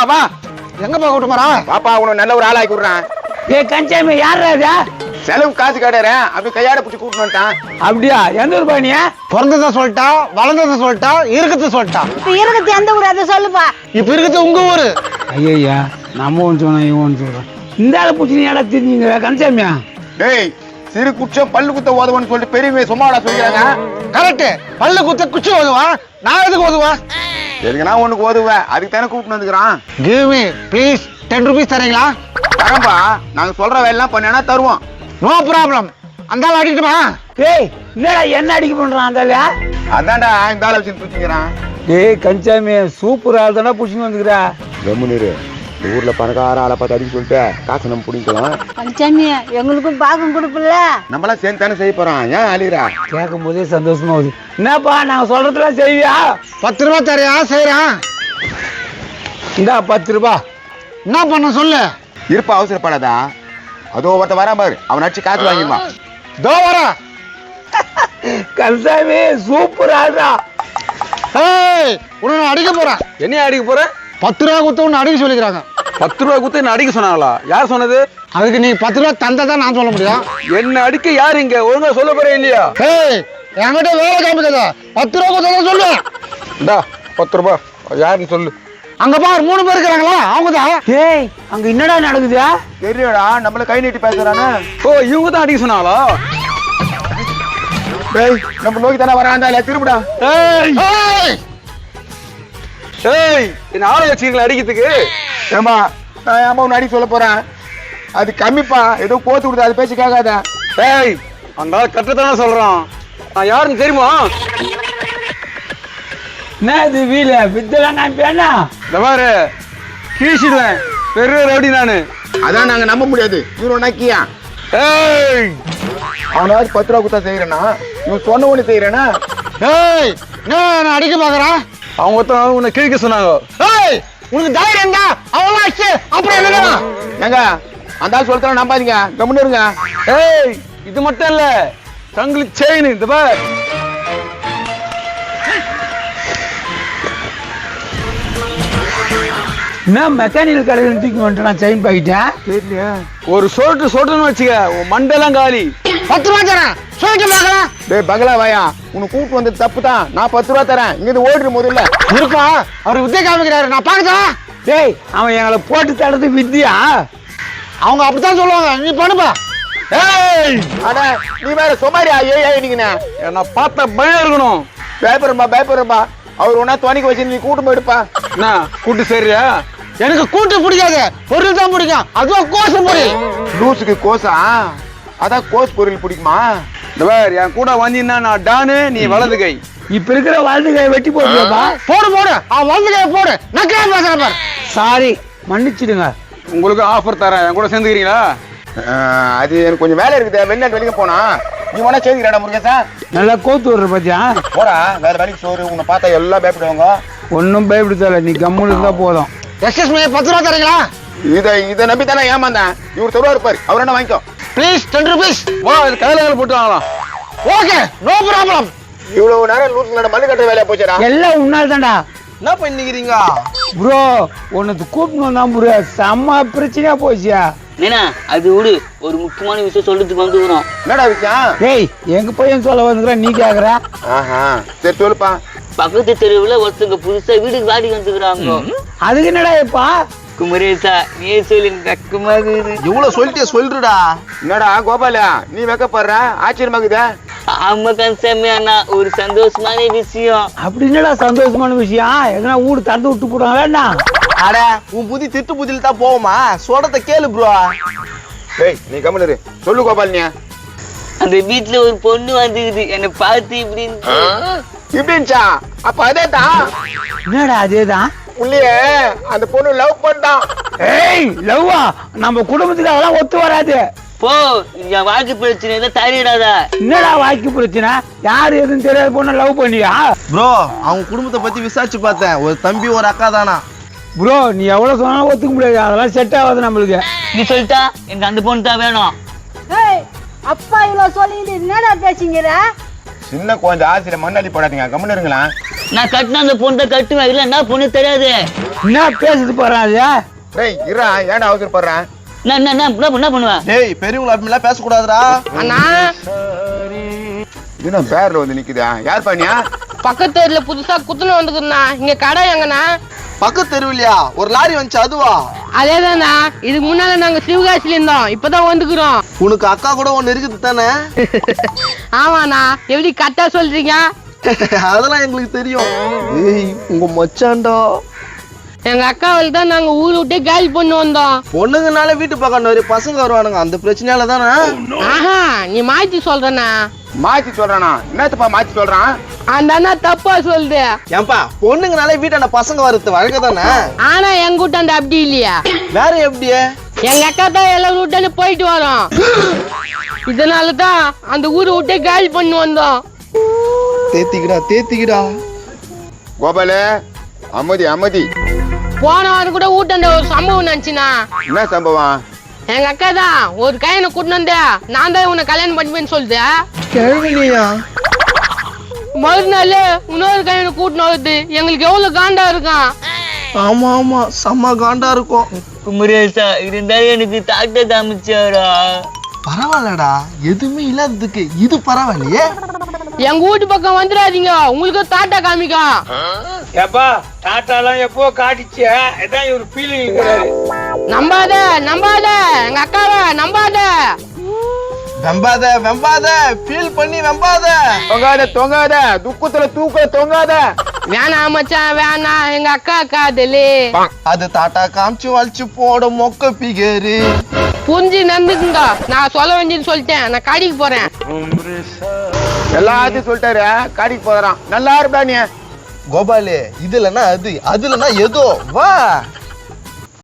வா எங்கப்பா கூட்டு போறான்? பாப்பா உனக்கு நல்ல ஒரு ஆளாக்கி விடுறான். கஞ்சாமி யாரா? செலவு காசு கேட்டாரன் அப்படி கையாட பிடிச்சி கூட்டு வந்துட்டான். அப்படியா? எந்த ஊர் பாணிய? பிறந்ததை சொல்லிட்டான், வளர்ந்ததை சொல்லிட்டான், இருக்கிறத சொல்லிட்டான். இப்ப இருக்கிறது எந்த ஊர் அதை சொல்லுப்பா. இப்ப இருக்கிறது உங்க ஊரு. ஐயா நம்ம ஒன்று சொன்னோம் இவன் ஒன்று சொல்றான். இந்த ஆளை பிடிச்சி நீ ஏடா தெரிஞ்சுங்க கஞ்சாமியா? டேய் சிறு குச்சம் பல்லு குத்த ஓதுவான்னு சொல்லிட்டு பெரியவே சும்மாடா சொல்லிடுறாங்க. கரெக்ட். பல்லு குத்த குச்சி ஓதுவான், நான் எதுக்கு ஓதுவேன்? எதுக்கு நான் ஒண்ணுக்கு ஓதுவேன், அதுக்கு தானே கூப்பிட்டு வந்துக்கிறான். கிவ் மீ ப்ளீஸ் 10 rupees தரீங்களா? தரம்பா, நாங்க சொல்ற வேலைலாம் பண்ணா தருவோம். No problem. அந்த ஆள் அடிக்கட்டுமா? ஏய் என்னடா என்ன அடிக்க பண்றான் அந்த ஆளு? அதான்டா இந்த ஆளை வச்சு தூக்கிக்கிறான். ஏய் கஞ்சாமி சூப்பர் ஆள் தானே பிடிச்சின்னு வந்துக்கிறா. கம்முனு இந்த ஊர்ல பணக்கார ஆளை பார்த்து அடிக்க சொல்லிட்டு காசு நம்ம பிடிக்கலாம். பஞ்சாமி எங்களுக்கும் பாகம் கொடுப்பல. நம்மளாம் சேர்ந்து தானே செய்ய போறோம். ஏன் அழிகிறா? கேட்கும் போதே சந்தோஷமா வருது. என்னப்பா நாங்க சொல்றதுலாம் செய்வியா? 10 ரூபாய் தரையா? செய்யறான். இந்தா 10 ரூபாய். என்ன பண்ண சொல்லு. இருப்பா அவசரப்படாதா. அதோ ஒருத்த வரான் பாரு, அவன் அடிச்சு காசு வாங்கிடுவான். தோ வரா. கஞ்சாமி சூப்பர் ஆள்ரா. ஏய் உன்னை அடிக்க போறேன். என்ன அடிக்க போற? 10 ரூபாய் கொடுத்து உன்னை அடிக்க சொல்லிக்கிறாங்க. 10 ரூபாய் கொடுத்து என்ன அடிக்க சொன்னாங்களா? யார் சொன்னது? அதுக்கு நீ 10 ரூபாய் தந்தா தான் நான் சொல்ல முடியும். என்ன அடிக்க யாரு இங்க? ஒழுங்கா சொல்ல போறே இல்லையா? ஏய் என்கிட்ட வேலை காமிக்காத. 10 ரூபாய் கொடுத்தா சொல்லு. இந்தா 10 ரூபாய் யாருன்னு சொல்லு. அங்க பாரு 3 பேர் இருக்கிறாங்களா, அவங்க தான். ஏய் அங்க என்னடா நடக்குது? தெரியுடா, நம்மள கை நீட்டி பேசுறானே. ஓ இவங்க தான் அடிக்க சொன்னாங்களா? டேய் நம்ம நோக்கி தானே வரான்டா, திரும்புடா. ஏய் ஏய் ஏய் என்ன ஆளை வச்சுக்கீங்களா அடிக்கிறதுக்கு? ஏமா நான் ஏமா உன்னை அடிக்க சொல்ல போறேன். அது கம்மிப்பா, ஏதோ கோத்து விடுது, அது பேச்சு கேட்காத. ஏய் அந்த ஆள் கட்டத்தானே சொல்றான். நான் யாருன்னு தெரியுமா? என்ன இது வீல வித்தலாம் நான் பேனா? இந்த பாரு கீழ்ச்சிடுவேன், பெரிய ரவுடி நானு. அதான் நாங்க நம்ப முடியாது. இவன் நக்கியா ஏய் அவனாவது 10 ரூபா கொடுத்தா செய்யறேன்னா, இவன் சொன்ன ஒண்ணு செய்யறேன்னா. ஏய் நான் அடிக்க பாக்குறான். அவங்க ஒருத்தன் உன்னை கிழிக்க சொன்னாங்க. ஏய் உனக்கு தைரியம் தான் அவன் அடிச்சு அப்புறம் என்னடா? ஏங்க அந்த ஆள் சொல்லிட்டாலும் நம்பாதீங்க, கம்முன்னு இருங்க. ஏய் இது மட்டும் இல்ல, சங்கிலி செயின் இந்த பாரு. என்ன மெக்கானிக்கல் கடையில் தூக்கி வந்துட்டான் செயின் பாக்கிட்டேன். தெரியலையா? ஒரு சொல்லிட்டுன்னு வச்சுக்க, உன் மண்டெல்லாம் காலி. 10 ரூபாய் தரேன் சொல்லிட்டு பாக்கலாம். டேய் பகலா வாயா, உனக்கு கூப்பிட்டு வந்தது தப்பு தான். நான் 10 ரூபா தரேன், இங்கிருந்து ஓடுற முதல்ல. இருப்பா அவர் வித்தியை காமிக்கிறாரு, நான் பாக்குதா? டேய் அவன் எங்களை போட்டு தடுத்து வித்தியா? அவங்க அப்படித்தான் சொல்லுவாங்க, நீ பண்ணுப்பா. ஏய் அட நீ வேற சுமாரியா? ஏய் நீங்கண்ணா என்ன பார்த்தா பயம் இருக்கணும். பயப்படுறப்பா. அவர் ஒன்னா துணிக்கு வச்சு நீ கூட்டு போயிடுப்பா. என்ன கூட்டு சரியா? எனக்கு கூட்டு பிடிக்காது, பொருள் தான் பிடிக்கும். அதுவும் கோசு பொருள். லூசுக்கு கோசா? அதான் கோஸ் பொருள் பிடிக்குமா? இந்த பாரு என் கூட வந்தீங்கன்னா நான் டானு, நீ வலது கை. இப்ப இருக்கிற வலது கை வெட்டி போடுவா? போடு அவன் வந்து கையை போடு. நக்கா பேசுறேன் பாரு. சாரி மன்னிச்சிடுங்க. உங்களுக்கு ஆஃபர் தரேன், என் கூட சேர்ந்துக்கிறீங்களா? அது எனக்கு கொஞ்சம் வேலை இருக்குது, வெளிநாட்டு வெளியே போனா. நீ வேணா சேர்ந்துக்கிறா முருகேசா? நல்லா கோத்து விடுற பாத்தியா? போடா வேற வேலைக்கு சோறு. உன்னை பார்த்தா எல்லாம் பயப்படுவாங்க. ஒன்னும் பயப்படுத்தல, நீ கம்முன்னு இருந்தா போதும். எக்ஸ்கூஸ் மீ 10 ரூபாய் தரீங்களா? இதை நம்பி தானே ஏமாந்தேன். இவர் தருவா இருப்பாரு, அவர் என்ன வாங்கிக்கோ. Please 10 rupees. வா இது கையில போட்டு வாங்கலாம். Okay no problem. இவ்வளவு நேரம் லூசு நட மல்லு கட்டுற வேலையா போச்சுடா. எல்லாம் உன்னால் தான்டா. என்ன பண்ணிக்கிறீங்க ப்ரோ? உனக்கு கூப்பிடணும் தான் ப்ரோ, செம்ம பிரச்சனையா போச்சியா? ஏன்னா அது விடு, ஒரு முக்கியமான விஷயம் சொல்றதுக்கு வந்துக்கிறோம். என்னடா விஷயம்? டேய் எங்க பையன் சொல்ல வந்துக்கிற நீ கேக்குற? ஆஹா சரி சொல்லுப்பா. பக்கத்து தெருவுல ஒருத்தங்க புதுசா வீட்டுக்கு வாடகை வந்துக்கிறாங்க. அதுக்கு என்னடா இப்பா? குமரேசா நீ சொல்லு, கக்குமாகுது. இவ்வளவு சொல்லிட்டே சொல்றடா. என்னடா கோபாலா நீ வெக்கப்படுற? ஆச்சரியமாக்குதா? ஆமா கன்சாமி அண்ணா, ஒரு சந்தோஷமான விஷயம். அப்படி என்னடா சந்தோஷமான விஷயம்? எதனா வீடு தந்து விட்டு போடுவாங்களா? அட உன் புத்தி திட்டு புத்தில தான் போகுமா? சொல்றத கேளு ப்ரோ. டேய் நீ கம்முனு இரு. சொல்லு கோபால். நீ அந்த வீட்டுல ஒரு பொண்ணு வந்துக்குது, என்னை பார்த்து இப்படின்ச்சா? அப்ப அதேதான் என்னடா அதேதான்? உள்ளே அந்த பொண்ணு லவ் பண்ணிட்டான். ஏய் லவ்வா? நம்ம குடும்பத்துக்கு அதெல்லாம் ஒத்து வராது. போ, என் வாழ்க்கை பிரச்சனை தான் தரையிடாத. என்னடா வாய்க்கு பிரச்சனை? யாரு எதுவும் தெரியாத பொண்ணு லவ் பண்ணியா? ப்ரோ அவங்க குடும்பத்தை பத்தி விசாரிச்சு பார்த்தேன். ஒரு தம்பி ஒரு அக்கா தானா. ப்ரோ நீ எவ்வளவு சொன்னாலும் ஒத்துக்க முடியாது, அதெல்லாம் செட் ஆகாது நம்மளுக்கு. நீ சொல்லிட்டா எனக்கு அந்த பொண்ணு தான் வேணும். ஏய் அப்பா இவ்வளவு சொல்லிட்டு என்னடா பேசிங்கிற? சின்ன குழந்தை ஆசிரியர் மண்ணாடி போடாதீங்க, கம்முன்னு இருங்களா. நான் கட்டின அந்த பொண்ணை கட்டுவேன், இல்ல என்ன பொண்ணு தெரியாது. என்ன பேசிட்டு போறான் அது? டேய் இருடா, ஏன்டா அவசரப்படுறேன்? என்ன பண்ணுவேன்? டேய் பெரியவங்கள அப்படிலாம் பேசக்கூடாதுடா. அண்ணா இது நான் பேர்ல வந்து நிக்குதா? யார் பண்ணியா? பக்கத்து தெருல புதுசா குத்துன வந்துக்குறா. இங்க கடை எங்கண்ணா? பக்கத்து தெருவிலையா ஒரு லாரி வந்துச்சு அதுவா? அதேதாண்ணா. இதுக்கு முன்னால நாங்க சிவகாசில இருந்தோம், இப்பதான் வந்துக்கிறோம். உனக்கு அக்கா கூட ஒண்ணு இருக்குது தானே? ஆமாண்ணா, எப்படி கரெக்டா சொல்றீங்க? அதெல்லாம் எங்களுக்கு தெரியும். ஏய் உங்க மச்சான்டா. எங்க அக்காவில் தான் நாங்க ஊர் விட்டே காலி பண்ணி வந்தோம். பொண்ணுங்கனால வீட்டு பக்கம் நிறைய பசங்க வருவானுங்க, அந்த பிரச்சனையால தானே. ஆஹா, நீ மாத்தி சொல்றண்ணா. மாத்தி சொல்றானா? என்னத்துப்பா மாத்தி சொல்றான்? அந்த அண்ணா தப்பா சொல்லுது. ஏன்பா பொண்ணுங்கனால வீட்டாண்ட பசங்க வர்றது வழக்கம் தானே? ஆனா எங்க வீட்டாண்ட அப்படி இல்லையா? வேற எப்படியே? எங்க அக்கா தான் எல்லா வீட்டாண்ட போயிட்டு வரோம். இதனாலதான் அந்த ஊரை விட்டே காலி பண்ணி வந்தோம். தேத்திக்கிடா. கோபாலு, அம்மதி போன வாரம் கூட வீட்டாண்ட ஒரு சம்பவம் நினைச்சுனா. என்ன சம்பவம்? எங்க அக்கா தான் ஒரு கையனை கூட்டினு வந்தேன், நான் தான் உன்னை கல்யாணம் பண்ணுவேன்னு சொல்லுது. கேள்வியா? மறுநாள் இன்னொரு கையனை கூட்டினு வருது. எங்களுக்கு எவ்வளவு காண்டா இருக்கான். ஆமா செம்ம காண்டா இருக்கும். குமரேசா இருந்தாலும் எனக்கு தாட்ட காமிச்சாரா. பரவாயில்லடா, எதுவுமே இல்லாததுக்கு இது பரவாயில்லையே. எங்க வீட்டு பக்கம் வந்துடாதீங்க, உங்களுக்கு தாட்டா காமிக்கா. ஏப்பா டாட்டாலாம் எப்போ காட்டிச்சு, இதான் இவர் ஃபீலிங் இருக்கிறாரு. நம்பாத எங்க அக்காவை நம்பாத. வெம்பாத ஃபீல் பண்ணி வெம்பாத. தொங்காத துக்கத்துல தூக்க தொங்காத. வேணாம் மச்சான் வேணாம், எங்க அக்கா காதலு. அது தாத்தா காமிச்சு வலிச்சு போட மொக்க பிகரு. புரிஞ்சு நம்பிக்குங்க, நான் சொல்ல வேண்டியது சொல்லிட்டேன். நான் கடைக்கு போறேன். எல்லாத்தையும் சொல்லிட்டாரு, காடிக்கு போறான். நல்லா இருப்பா நீ. கோபாலு இதுலன்னா அது, அதுலன்னா ஏதோ வா.